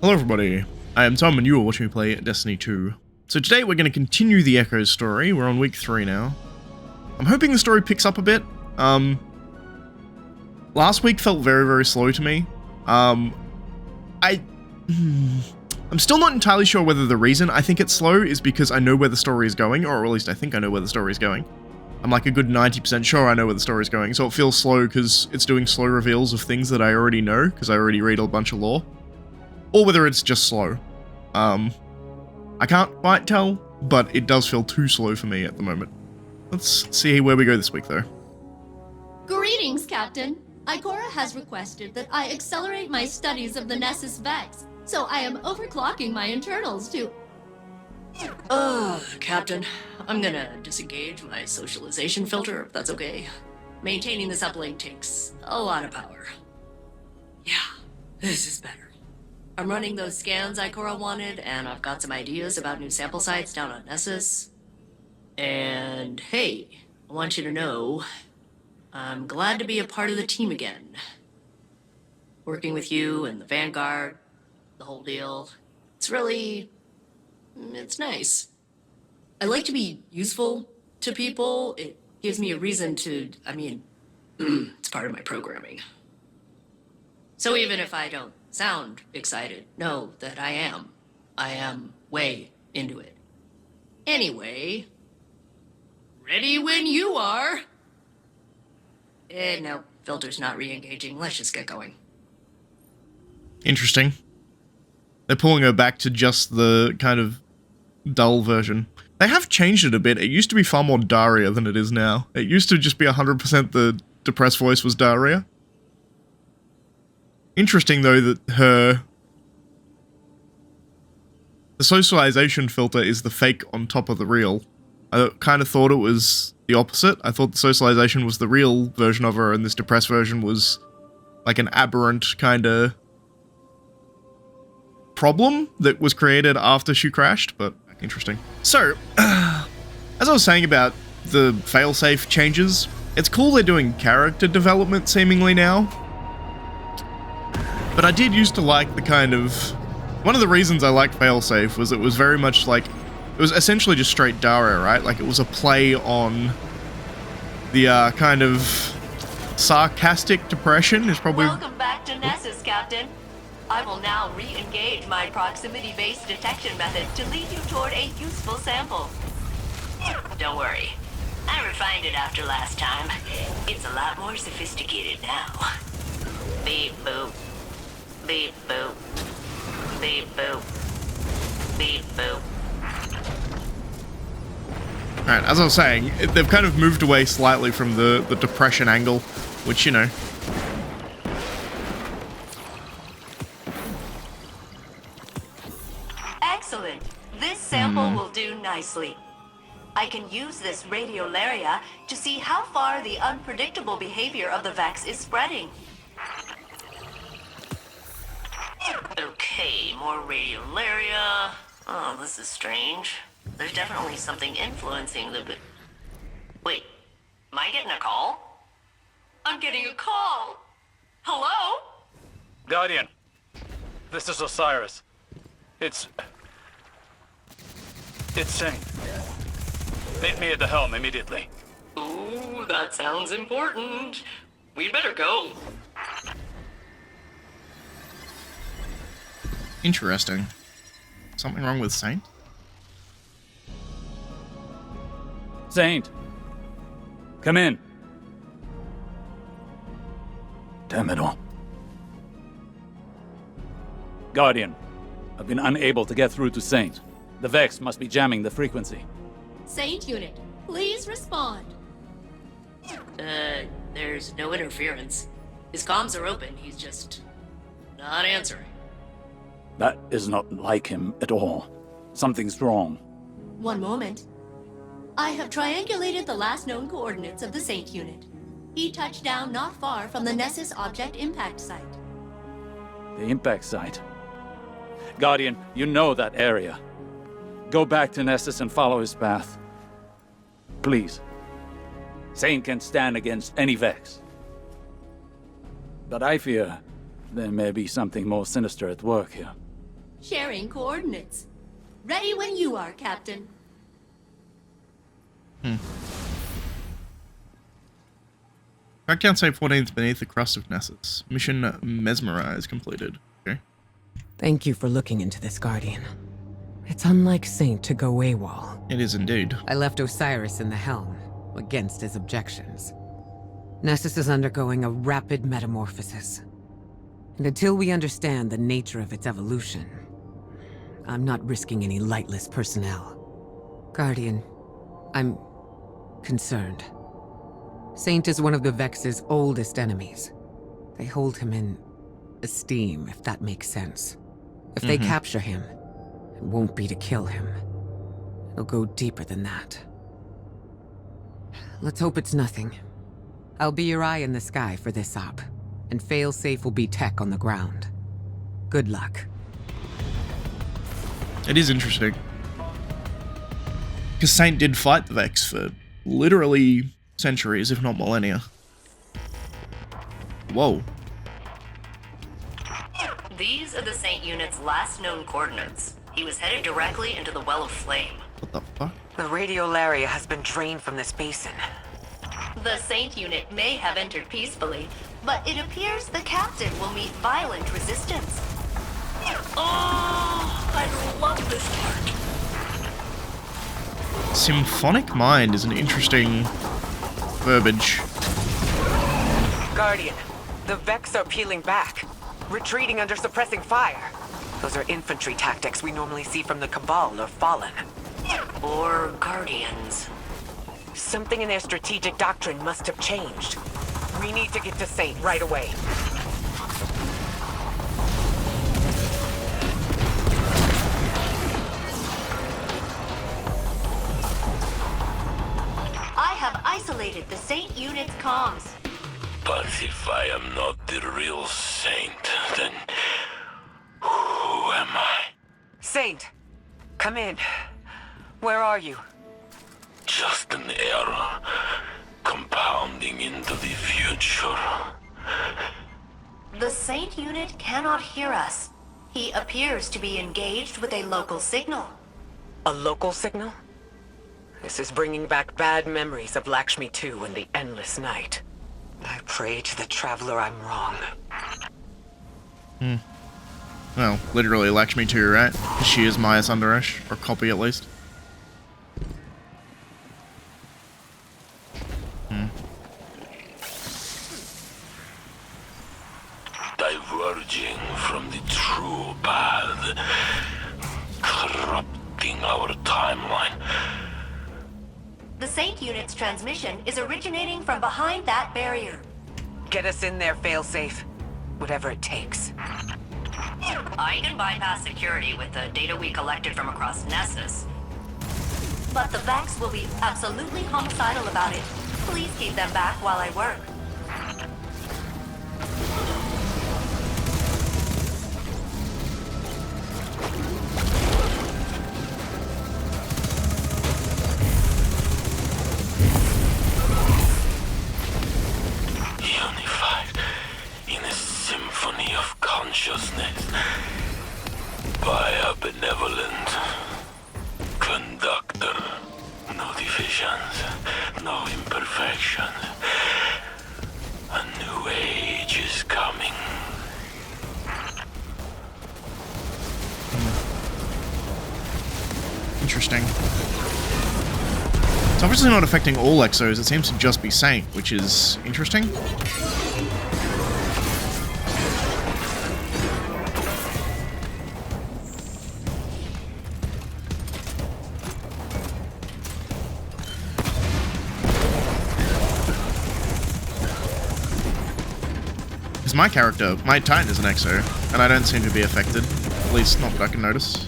Hello everybody, I am Tom and you are watching me play Destiny 2. So today we're going to continue the Echoes story. We're on week 3 now. I'm hoping the story picks up a bit. Last week felt very slow to me. I'm still not entirely sure whether the reason I think it's slow is because I know where the story is going, or at least I think I know where the story is going. I'm like a good 90% sure I know where the story is going, so it feels slow because it's doing slow reveals of things that I already know, because I already read a bunch of lore. Or whether it's just slow. I can't quite tell, but it does feel too slow for me at the moment. Let's see where we go this week, though. Greetings, Captain. Ikora has requested that I accelerate my studies of the Nessus Vex, so I am overclocking my internals to... Captain, I'm gonna disengage my socialization filter, if that's okay. Maintaining this uplink takes a lot of power. Yeah, this is better. I'm running those scans Ikora wanted, and I've got some ideas about new sample sites down on Nessus. And hey, I want you to know, I'm glad to be a part of the team again. Working with you and the Vanguard, the whole deal, it's nice. I like to be useful to people. It gives me a reason to, it's part of my programming. So even if I don't sound excited, know that I am. I am way into it. Anyway, ready when you are. No, filter's not re-engaging. Let's just get going. Interesting. They're pulling her back to just the kind of dull version. They have changed it a bit. It used to be far more Daria than it is now. It used to just be 100% the depressed voice was Daria. Interesting, though, that the socialization filter is the fake on top of the real. I kind of thought it was the opposite. I thought the socialization was the real version of her, and this depressed version was like an aberrant kind of problem that was created after she crashed, but interesting. So, as I was saying about the failsafe changes, it's cool they're doing character development seemingly now. But I did used to like the kind of... One of the reasons I liked failsafe was it was very much like... It was essentially just straight Daria, right? Like, it was a play on the kind of sarcastic depression is probably... Welcome back to Nessus, Captain. I will now re-engage my proximity-based detection method to lead you toward a useful sample. Don't worry. I refined it after last time. It's a lot more sophisticated now. Beep boop. Beep boop. Beep boop. Beep boop. Alright, as I was saying, they've kind of moved away slightly from the depression angle, which, you know... Excellent. This sample will do nicely. I can use this radiolaria to see how far the unpredictable behavior of the Vex is spreading. Okay, more radiolaria. Oh, this is strange. There's definitely something influencing the... Wait, am I getting a call? I'm getting a call. Hello? Guardian, this is Osiris. It's Saint. Meet me at the helm immediately. Ooh, that sounds important. We'd better go. Interesting. Something wrong with Saint? Saint, come in. Damn it all. Guardian, I've been unable to get through to Saint. The Vex must be jamming the frequency. Saint Unit, please respond. There's no interference. His comms are open, he's just not answering. That is not like him at all. Something's wrong. One moment. I have triangulated the last known coordinates of the Saint Unit. He touched down not far from the Nessus Object Impact Site. The impact site. Guardian, you know that area. Go back to Nessus and follow his path. Please. Saint can stand against any Vex. But I fear there may be something more sinister at work here. Sharing coordinates. Ready when you are, Captain. Crackdown Site 14th beneath the crust of Nessus. Mission Mesmerize completed. Okay. Thank you for looking into this, Guardian. It's unlike Saint to go AWOL. It is indeed. I left Osiris in the helm, against his objections. Nessus is undergoing a rapid metamorphosis. And until we understand the nature of its evolution, I'm not risking any lightless personnel. Guardian, I'm concerned. Saint is one of the Vex's oldest enemies. They hold him in esteem, if that makes sense. If they capture him, it won't be to kill him. It'll go deeper than that. Let's hope it's nothing. I'll be your eye in the sky for this op, and failsafe will be tech on the ground. Good luck. It is interesting. Because Saint did fight the Vex for literally centuries, if not millennia. Whoa. These are the Saint unit's last known coordinates. He was headed directly into the Well of Flame. What the fuck? The radiolaria has been drained from this basin. The Saint unit may have entered peacefully, but it appears the captain will meet violent resistance. Oh, I love this part. Symphonic Mind is an interesting verbiage. Guardian, the Vex are peeling back, retreating under suppressing fire. Those are infantry tactics we normally see from the Cabal or Fallen. Or Guardians. Something in their strategic doctrine must have changed. We need to get to Saint right away. I have isolated the Saint unit's comms. But if I am not the real Saint, then who am I? Saint, come in. Where are you? Just an error, compounding into the future. The Saint unit cannot hear us. He appears to be engaged with a local signal. A local signal? This is bringing back bad memories of Lakshmi 2 and the Endless Night. I pray to the Traveler I'm wrong. Well, literally Lakshmi too, right? 'Cause she is Maya Sundaresh, or copy at least. Diverging from the true path, corrupting our timeline. The Saint unit's transmission is originating from behind that barrier. Get us in there, failsafe. Whatever it takes. I can bypass security with the data we collected from across Nessus. But the Vex will be absolutely homicidal about it. Please keep them back while I work. Unified in a symphony of consciousness by a benevolent conductor. No divisions, no imperfections. A new age is coming. Interesting. It's obviously not affecting all Exos, it seems to just be Saint, which is interesting. Because my character, my Titan is an Exo, and I don't seem to be affected. At least not that I can notice.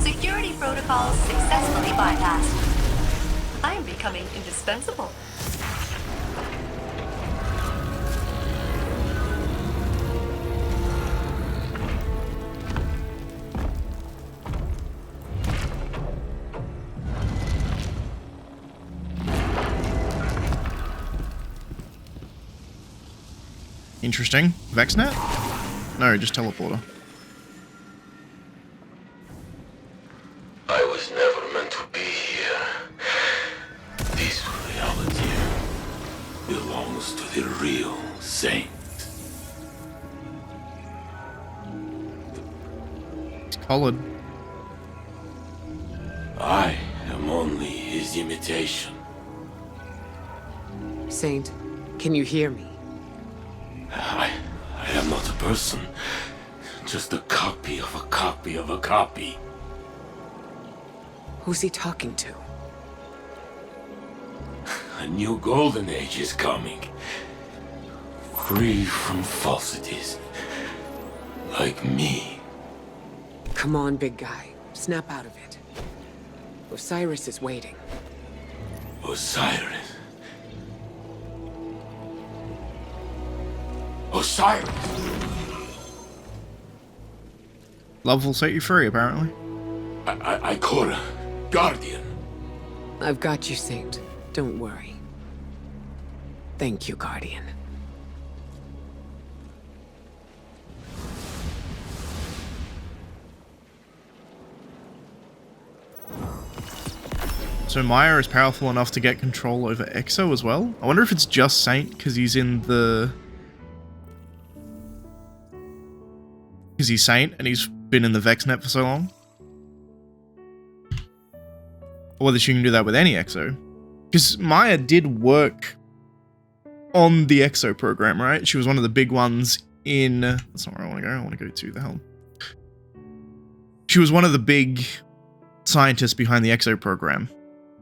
Security protocols successfully bypassed. I am becoming indispensable. Interesting. VexNet? No, just teleporter. I was never meant to be here. This reality belongs to the real Saint. It's colored. I am only his imitation. Saint, can you hear me? I am not a person. Just a copy of a copy of a copy. Who's he talking to? A new golden age is coming. Free from falsities. Like me. Come on, big guy. Snap out of it. Osiris is waiting. Osiris. Osiris! Love will set you free, apparently. Ikora. Guardian. I've got you, Saint. Don't worry. Thank you, Guardian. So Maya is powerful enough to get control over Exo as well? I wonder if it's just Saint because he's in the... Because he's Saint and he's been in the VexNet for so long? Or whether she can do that with any Exo. Because Maya did work on the Exo program, right? She was one of the big ones in... That's not where I want to go. I want to go to the hell. She was one of the big scientists behind the Exo program.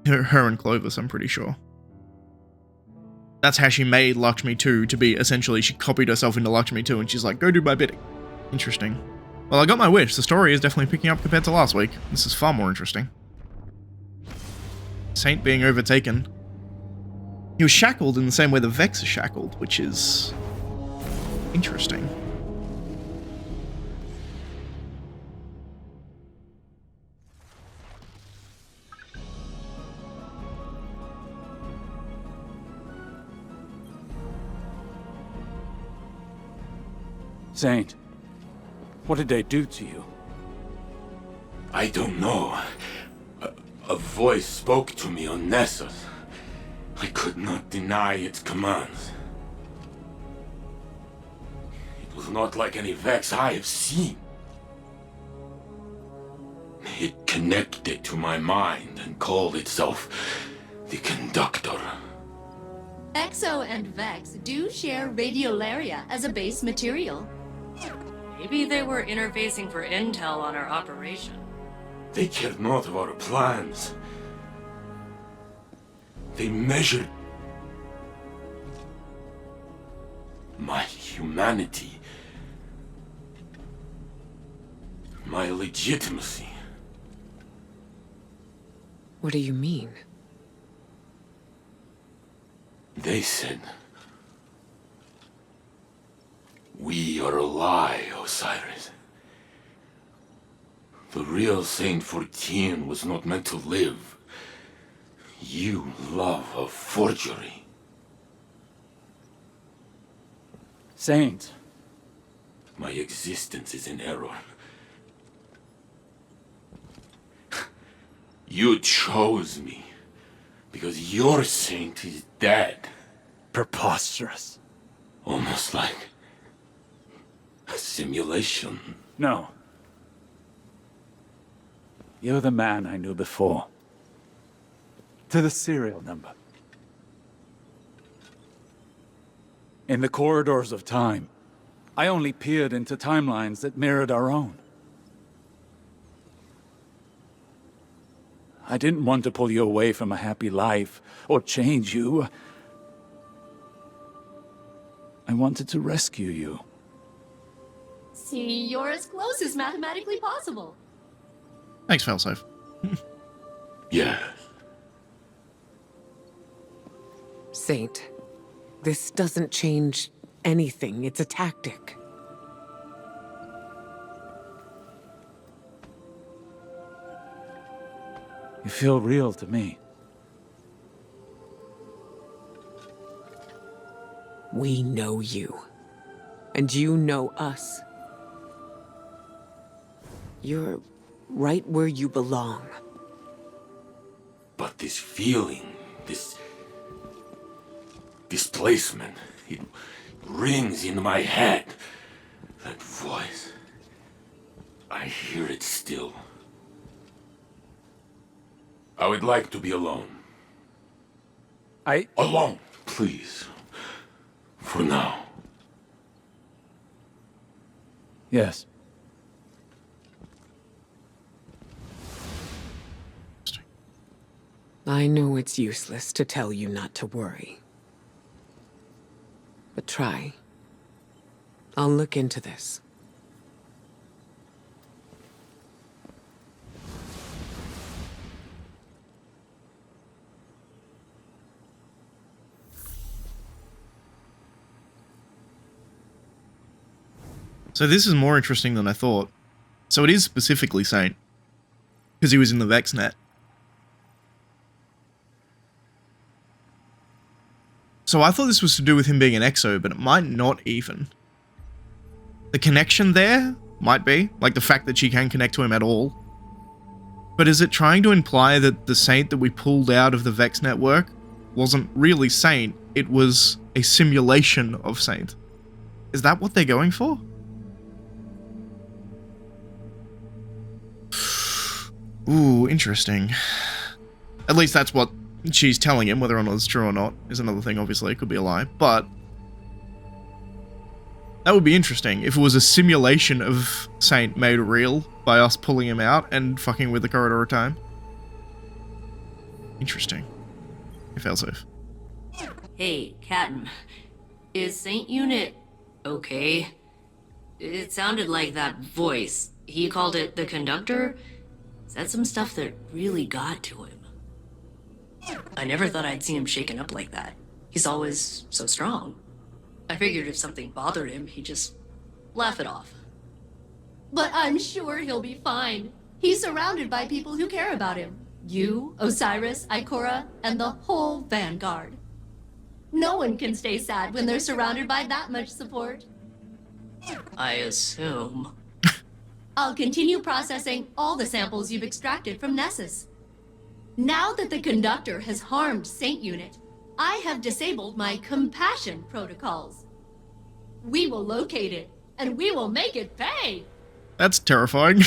Her and Clovis, I'm pretty sure. That's how she made Lakshmi 2 to be, essentially, she copied herself into Lakshmi 2 and she's like, go do my bidding. Interesting. Well, I got my wish. The story is definitely picking up compared to last week. This is far more interesting. Saint being overtaken. He was shackled in the same way the Vex are shackled, which is interesting. Saint, what did they do to you? I don't know. A voice spoke to me on Nessus. I could not deny its commands. It was not like any Vex I have seen. It connected to my mind and called itself the Conductor. Exo and Vex do share radiolaria as a base material. Maybe they were interfacing for intel on our operation. They cared not of our plans. They measured my humanity, my legitimacy. What do you mean? They said, "We are a lie, Osiris. The real Saint 14 was not meant to live. You love a forgery." Saint. My existence is in error. You chose me because your saint is dead. Preposterous. Almost like a simulation. No. You're the man I knew before. To the serial number. In the corridors of time, I only peered into timelines that mirrored our own. I didn't want to pull you away from a happy life, or change you. I wanted to rescue you. See, you're as close as mathematically possible. Thanks, Failsafe. Yes. Saint, this doesn't change anything. It's a tactic. You feel real to me. We know you. and you know us. You're right where you belong. But this feeling, this displacement, it rings in my head. That voice, I hear it still. I would like to be alone. Alone, please. For now. Yes. I know it's useless to tell you not to worry. But try. I'll look into this. So this is more interesting than I thought. So it is specifically Saint, because he was in the VexNet. So I thought this was to do with him being an exo, but it might not even. The connection there might be, like the fact that she can connect to him at all. But is it trying to imply that the Saint that we pulled out of the Vex network wasn't really Saint, it was a simulation of Saint? Is that what they're going for? Ooh, interesting. At least that's what she's telling him. Whether or not it's true or not is another thing, obviously. It could be a lie. But that would be interesting if it was a simulation of Saint made real by us pulling him out and fucking with the corridor of time. Interesting. It felt safe. Hey, Captain. Is Saint Unit okay? It sounded like that voice. He called it the conductor. Said some stuff that really got to him. I never thought I'd see him shaken up like that. He's always so strong. I figured if something bothered him, he'd just laugh it off. But I'm sure he'll be fine. He's surrounded by people who care about him. You, Osiris, Ikora, and the whole Vanguard. No one can stay sad when they're surrounded by that much support. I assume. I'll continue processing all the samples you've extracted from Nessus. Now that the conductor has harmed Saint Unit, I have disabled my compassion protocols. We will locate it, and we will make it pay! That's terrifying.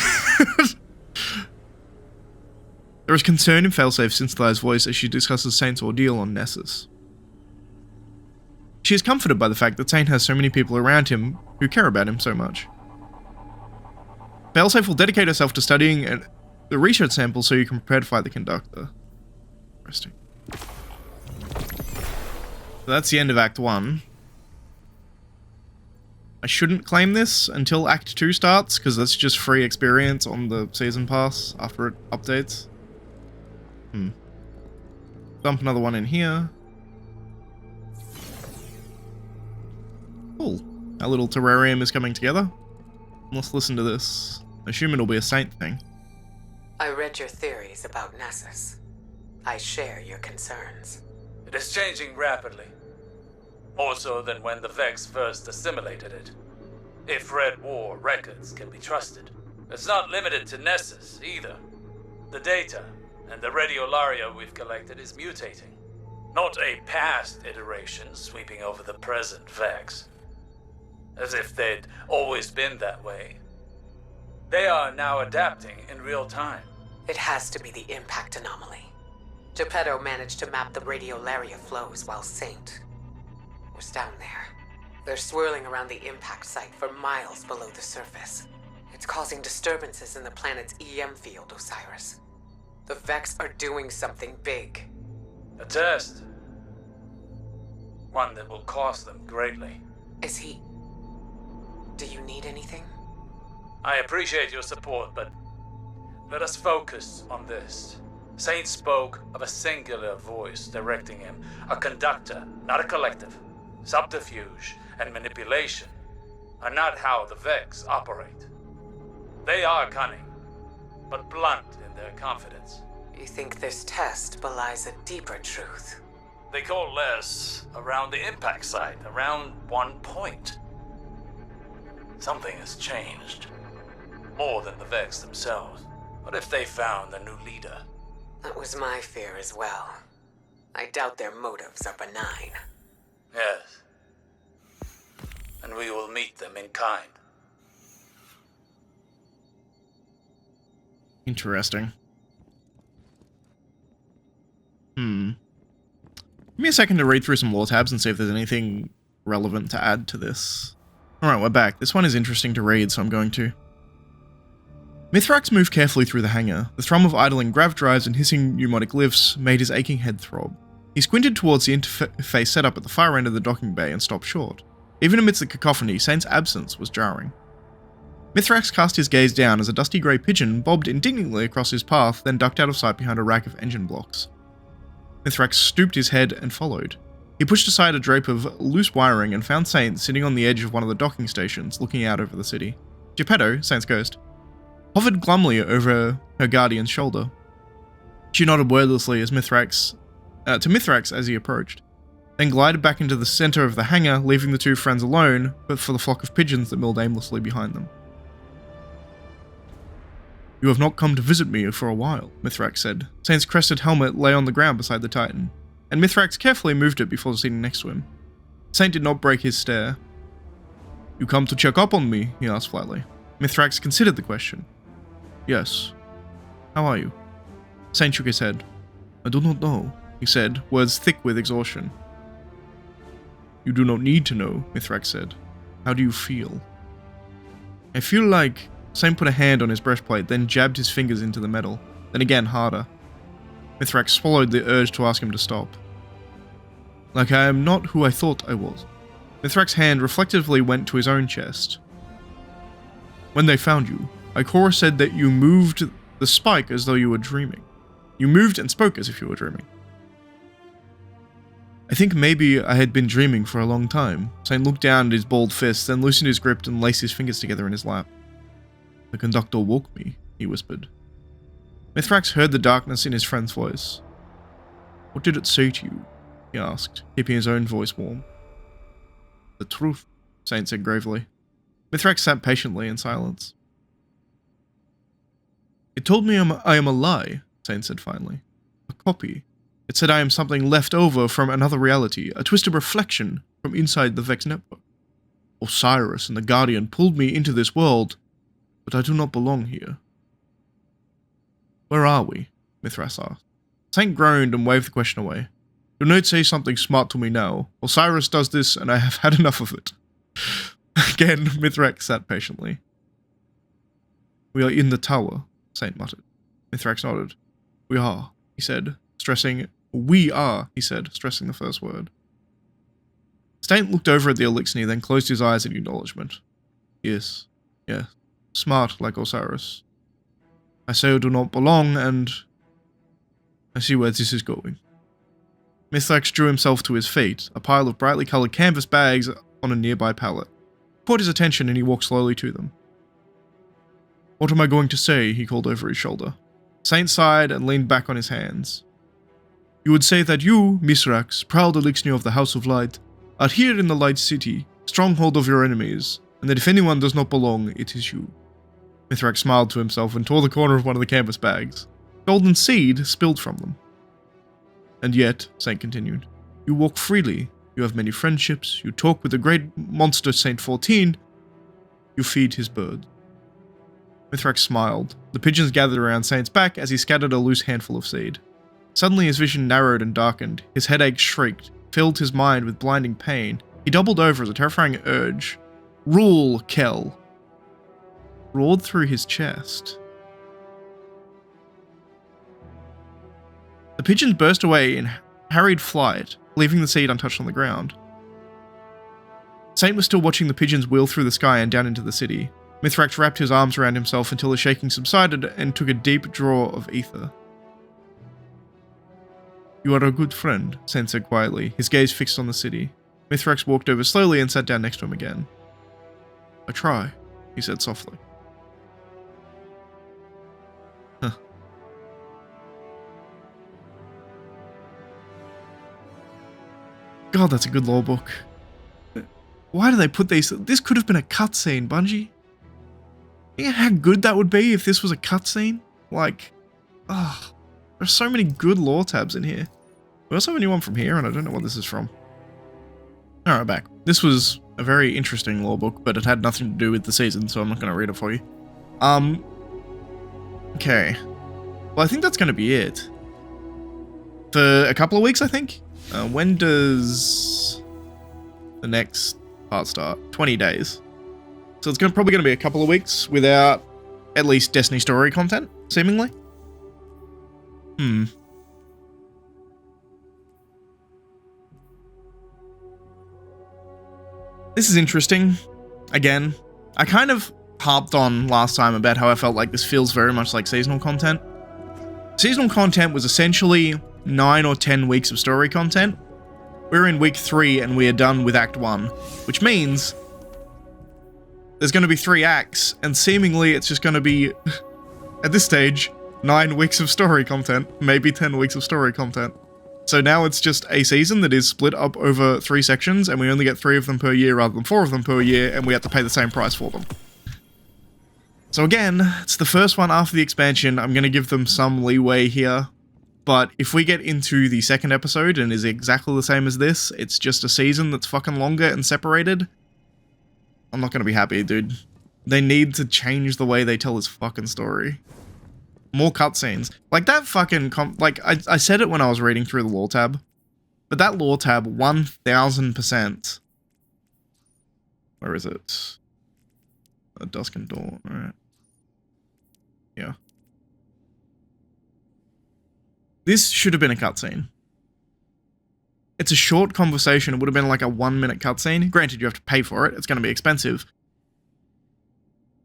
There is concern in Failsafe Synthesized voice as she discusses Saint's ordeal on Nessus. She is comforted by the fact that Saint has so many people around him who care about him so much. Failsafe will dedicate herself to studying the research samples so you can prepare to fight the conductor. Interesting. So that's the end of Act 1. I shouldn't claim this until Act 2 starts, because that's just free experience on the season pass after it updates. Dump another one in here. Cool. Our little terrarium is coming together. Let's listen to this. I assume it'll be a Saint thing. I read your theories about Nessus. I share your concerns. It is changing rapidly. More so than when the Vex first assimilated it. If Red War records can be trusted. It's not limited to Nessus, either. The data and the radiolaria we've collected is mutating. Not a past iteration sweeping over the present Vex. As if they'd always been that way. They are now adapting in real time. It has to be the impact anomaly. Geppetto managed to map the radiolaria flows while Saint was down there. They're swirling around the impact site for miles below the surface. It's causing disturbances in the planet's EM field, Osiris. The Vex are doing something big. A test. One that will cost them greatly. Is he... Do you need anything? I appreciate your support, but let us focus on this. Saint spoke of a singular voice directing him, a conductor, not a collective. Subterfuge and manipulation are not how the Vex operate. They are cunning, but blunt in their confidence. You think this test belies a deeper truth? They coalesce around the impact site, around one point. Something has changed. More than the Vex themselves. What if they found a new leader? That was my fear as well. I doubt their motives are benign. Yes. And we will meet them in kind. Interesting. Give me a second to read through some lore tabs and see if there's anything relevant to add to this. Alright, we're back. This one is interesting to read, so I'm going to. Mithrax moved carefully through the hangar. The thrum of idling grav drives and hissing pneumatic lifts made his aching head throb. He squinted towards the interface set up at the far end of the docking bay and stopped short. Even amidst the cacophony, Saint's absence was jarring. Mithrax cast his gaze down as a dusty grey pigeon bobbed indignantly across his path, then ducked out of sight behind a rack of engine blocks. Mithrax stooped his head and followed. He pushed aside a drape of loose wiring and found Saint sitting on the edge of one of the docking stations, looking out over the city. Geppetto, Saint's ghost, hovered glumly over her guardian's shoulder. She nodded wordlessly as to Mithrax as he approached, then glided back into the center of the hangar, leaving the two friends alone, but for the flock of pigeons that milled aimlessly behind them. "You have not come to visit me for a while," Mithrax said. Saint's crested helmet lay on the ground beside the Titan, and Mithrax carefully moved it before sitting next to him. Saint did not break his stare. "You come to check up on me?" he asked flatly. Mithrax considered the question. "Yes. How are you?" Saint shook his head. "I do not know," he said, words thick with exhaustion. "You do not need to know," Mithrax said. "How do you feel?" "I feel like..." Saint put a hand on his breastplate, then jabbed his fingers into the metal, then again harder. Mithrax swallowed the urge to ask him to stop. "Like I am not who I thought I was." Mithrax's hand reflectively went to his own chest. "When they found you, Ikora said that you moved the spike as though you were dreaming. You moved and spoke as if you were dreaming." "I think maybe I had been dreaming for a long time." Saint looked down at his balled fist, then loosened his grip and laced his fingers together in his lap. "The conductor woke me," he whispered. Mithrax heard the darkness in his friend's voice. "What did it say to you?" he asked, keeping his own voice warm. "The truth," Saint said gravely. Mithrax sat patiently in silence. "It told me I am a lie," Saint said finally. "A copy. It said I am something left over from another reality, a twisted reflection from inside the Vex network. Osiris and the Guardian pulled me into this world, but I do not belong here." "Where are we?" Mithras asked. Saint groaned and waved the question away. "Do not say something smart to me now. Osiris does this, and I have had enough of it." Again, Mithrax sat patiently. "We are in the tower," Saint muttered. Mithrax nodded. "We are," he said, stressing the first word. Saint looked over at the Elixir, then closed his eyes in acknowledgement. Yes. Smart like Osiris. I say I do not belong, and I see where this is going." Mithrax drew himself to his feet, a pile of brightly coloured canvas bags on a nearby pallet. Caught his attention and he walked slowly to them. "What am I going to say?" he called over his shoulder. Saint sighed and leaned back on his hands. "You would say that you, Mithrax, proud Elixir of the House of Light, are here in the Light City, stronghold of your enemies, and that if anyone does not belong, it is you." Mithrax smiled to himself and tore the corner of one of the canvas bags. Golden seed spilled from them. "And yet," Saint continued, "you walk freely, you have many friendships, you talk with the great monster Saint 14, you feed his birds." Mithrax smiled. The pigeons gathered around Saint's back as he scattered a loose handful of seed. Suddenly his vision narrowed and darkened, his headache shrieked, filled his mind with blinding pain. He doubled over as a terrifying urge, "Rule, Kel!" roared through his chest. The pigeons burst away in harried flight, leaving the seed untouched on the ground. Saint was still watching the pigeons wheel through the sky and down into the city. Mithrax wrapped his arms around himself until the shaking subsided and took a deep draw of ether. "You are a good friend," Saint said quietly, his gaze fixed on the city. Mithrax walked over slowly and sat down next to him again. "I try," he said softly. "Huh." God, that's a good lore book. Why do they put these? This could have been a cutscene, Bungie. You know how good that would be if this was a cutscene? Like, ah, there's so many good lore tabs in here. We also have a new one from here, and I don't know what this is from. Alright, back. This was a very interesting lore book, but it had nothing to do with the season, so I'm not going to read it for you. Okay. Well, I think that's going to be it. For a couple of weeks, I think? When does the next part start? 20 days. So it's probably going to be a couple of weeks without at least Destiny story content, seemingly. This is interesting. Again, I kind of harped on last time about how I felt like this feels very much like seasonal content. Seasonal content was essentially 9 or 10 weeks of story content. We're in week 3 and we are done with Act 1, which means there's going to be 3 acts, and seemingly it's just going to be, at this stage, 9 weeks of story content, maybe 10 weeks of story content. So now it's just a season that is split up over 3 sections, and we only get 3 of them per year rather than 4 of them per year, and we have to pay the same price for them. So again, it's the first one after the expansion. I'm going to give them some leeway here. But if we get into the second episode and is exactly the same as this, it's just a season that's fucking longer and separated, I'm not going to be happy, dude. They need to change the way they tell this fucking story. More cutscenes. Like that fucking... I said it when I was reading through the lore tab, but that lore tab, 1000%. Where is it? Dusk and Dawn, alright. Yeah. This should have been a cutscene. It's a short conversation. It would have been like a 1-minute cutscene. Granted, you have to pay for it. It's going to be expensive.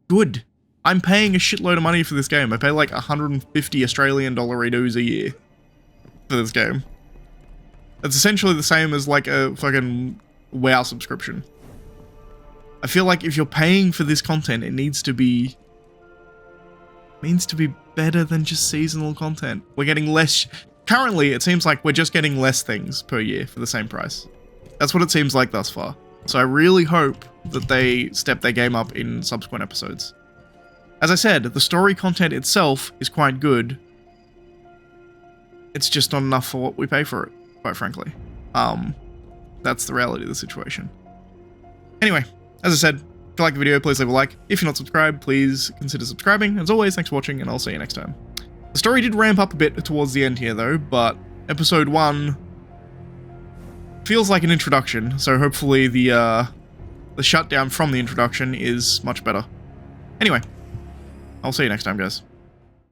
Good. I'm paying a shitload of money for this game. I pay like 150 Australian dollaritos a year for this game. It's essentially the same as like a fucking WoW subscription. I feel like if you're paying for this content, it needs to be better than just seasonal content. We're getting less... Currently, it seems like we're just getting less things per year for the same price. That's what it seems like thus far. So I really hope that they step their game up in subsequent episodes. As I said, the story content itself is quite good. It's just not enough for what we pay for it, quite frankly. That's the reality of the situation. Anyway, as I said, if you like the video, please leave a like. If you're not subscribed, please consider subscribing. As always, thanks for watching, and I'll see you next time. The story did ramp up a bit towards the end here, though, but episode 1 feels like an introduction, so hopefully the shutdown from the introduction is much better. Anyway, I'll see you next time, guys.